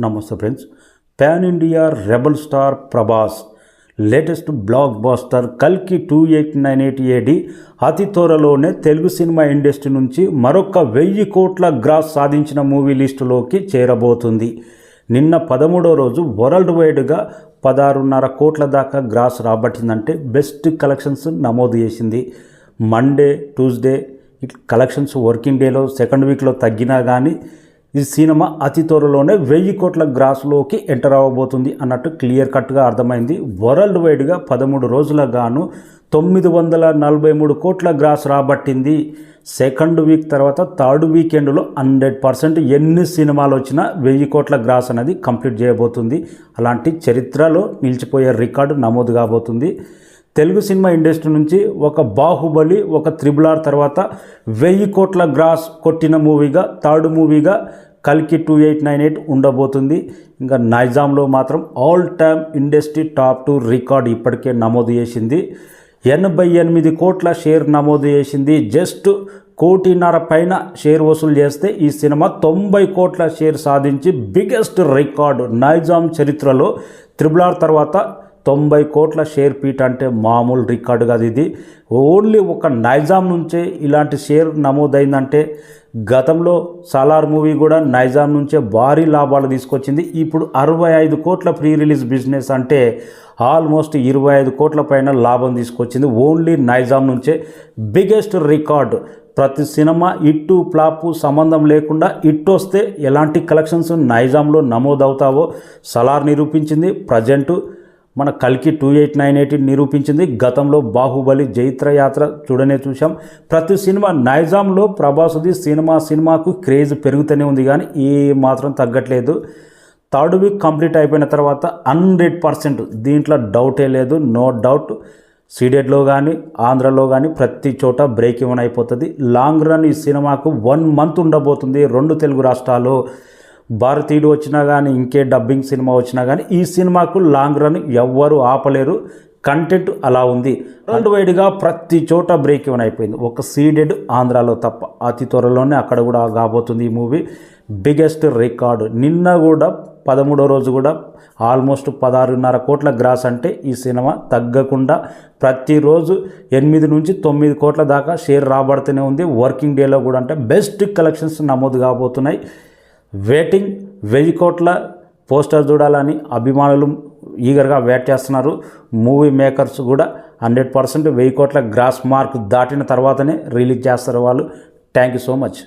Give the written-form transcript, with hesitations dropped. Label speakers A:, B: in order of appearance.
A: నమస్తే friends. Pan India rebel star Prabhas latest block buster కల్కి 2898 AD అతి త్వరలోనే తెలుగు సినిమా ఇండస్ట్రీ నుంచి మరొక 1000 కోట్ల గ్రాస్ సాధించిన మూవీ లిస్టులోకి చేరబోతుంది. నిన్న 13వ రోజు వరల్డ్ వైడ్గా 16.5 కోట్ల దాకా గ్రాస్ రాబట్టిందంటే బెస్ట్ కలెక్షన్స్ నమోదు చేసింది. మండే, ట్యూస్డే కలెక్షన్స్ వర్కింగ్ డేలో సెకండ్ వీక్లో తగ్గినా కానీ ఈ సినిమా అతి త్వరలోనే 1000 కోట్ల గ్రాస్లోకి ఎంటర్ అవ్వబోతుంది అన్నట్టు క్లియర్ కట్గా అర్థమైంది. వరల్డ్ వైడ్గా 13 రోజుల గాను 943 కోట్ల గ్రాస్ రాబట్టింది. సెకండ్ వీక్ తర్వాత థర్డ్ వీకెండ్లో 100% ఎన్ని సినిమాలు వచ్చినా 1000 కోట్ల గ్రాస్ అనేది కంప్లీట్ చేయబోతుంది. అలాంటి చరిత్రలో నిలిచిపోయే రికార్డు నమోదు కాబోతుంది. తెలుగు సినిమా ఇండస్ట్రీ నుంచి ఒక బాహుబలి, ఒక RRR తర్వాత 1000 కోట్ల గ్రాస్ కొట్టిన మూవీగా థర్డ్ మూవీగా కల్కి 2898 ఉండబోతుంది. ఇంకా నైజాంలో మాత్రం all time industry top 2 record ఇప్పటికే నమోదు చేసింది. 88 కోట్ల షేర్ నమోదు చేసింది. జస్ట్ 1.5 కోటి పైన షేర్ వసూలు చేస్తే ఈ సినిమా 90 కోట్ల షేర్ సాధించి బిగ్గెస్ట్ రికార్డు నైజాం చరిత్రలో. RRR తర్వాత 90 కోట్ల షేర్ పీట్ అంటే మామూలు రికార్డు కాదు. ఇది ఓన్లీ ఒక నైజాం నుంచే ఇలాంటి షేర్ నమోదైందంటే గతంలో సాలార్ మూవీ కూడా నైజాం నుంచే భారీ లాభాలు తీసుకొచ్చింది. ఇప్పుడు 65 కోట్ల ప్రీ రిలీజ్ బిజినెస్ అంటే ఆల్మోస్ట్ 25 కోట్ల పైన లాభం తీసుకొచ్చింది ఓన్లీ నైజాం నుంచే. Biggest record. ప్రతి సినిమా ఇట్టు ఫ్లాపు సంబంధం లేకుండా ఇట్టు వస్తే ఎలాంటి కలెక్షన్స్ నైజాంలో నమోదవుతావో సాలార్ నిరూపించింది. ప్రజెంటు మన కల్కి 2898 నిరూపించింది. గతంలో బాహుబలి, జైత్రయాత్ర చూడనే చూసాం. ప్రతి సినిమా నైజాంలో ప్రభాస్ది సినిమాకు క్రేజ్ పెరుగుతూనే ఉంది కానీ ఏ మాత్రం తగ్గట్లేదు. థర్డ్ వీక్ కంప్లీట్ అయిపోయిన తర్వాత 100% దీంట్లో డౌటే లేదు, నో డౌట్. సీడెడ్లో కానీ ఆంధ్రలో కానీ ప్రతి చోట బ్రేక్ ఈవెన్ అయిపోతుంది. లాంగ్ రన్ ఈ సినిమాకు 1 మంత్ ఉండబోతుంది. 2 తెలుగు రాష్ట్రాలు భారతీయుడు వచ్చినా కానీ ఇంకే డబ్బింగ్ సినిమా వచ్చినా కానీ ఈ సినిమాకు లాంగ్ రన్ ఎవ్వరు ఆపలేరు. కంటెంట్ అలా ఉంది. వరల్డ్ వైడ్గా ప్రతి చోట బ్రేక్ ఈవెన్ అయిపోయింది. ఒక సీడెడ్ ఆంధ్రాలో తప్ప. అతి త్వరలోనే అక్కడ కూడా కాబోతుంది ఈ మూవీ. Biggest record. నిన్న కూడా 13వ రోజు కూడా ఆల్మోస్ట్ 16.5 కోట్ల గ్రాస్ అంటే ఈ సినిమా తగ్గకుండా ప్రతిరోజు 8 నుంచి 9 కోట్ల దాకా షేర్ రాబడుతూనే ఉంది. వర్కింగ్ డేలో కూడా అంటే బెస్ట్ కలెక్షన్స్ నమోదు కాబోతున్నాయి. వెయిటింగ్ 1000 కోట్ల పోస్టర్ చూడాలని అభిమానులు ఈగర్గా వెయిట్ చేస్తున్నారు. మూవీ మేకర్స్ కూడా 100% 1000 కోట్ల గ్రాస్ మార్క్ దాటిన తర్వాతనే రిలీజ్ చేస్తారు వాళ్ళు. Thank you so much.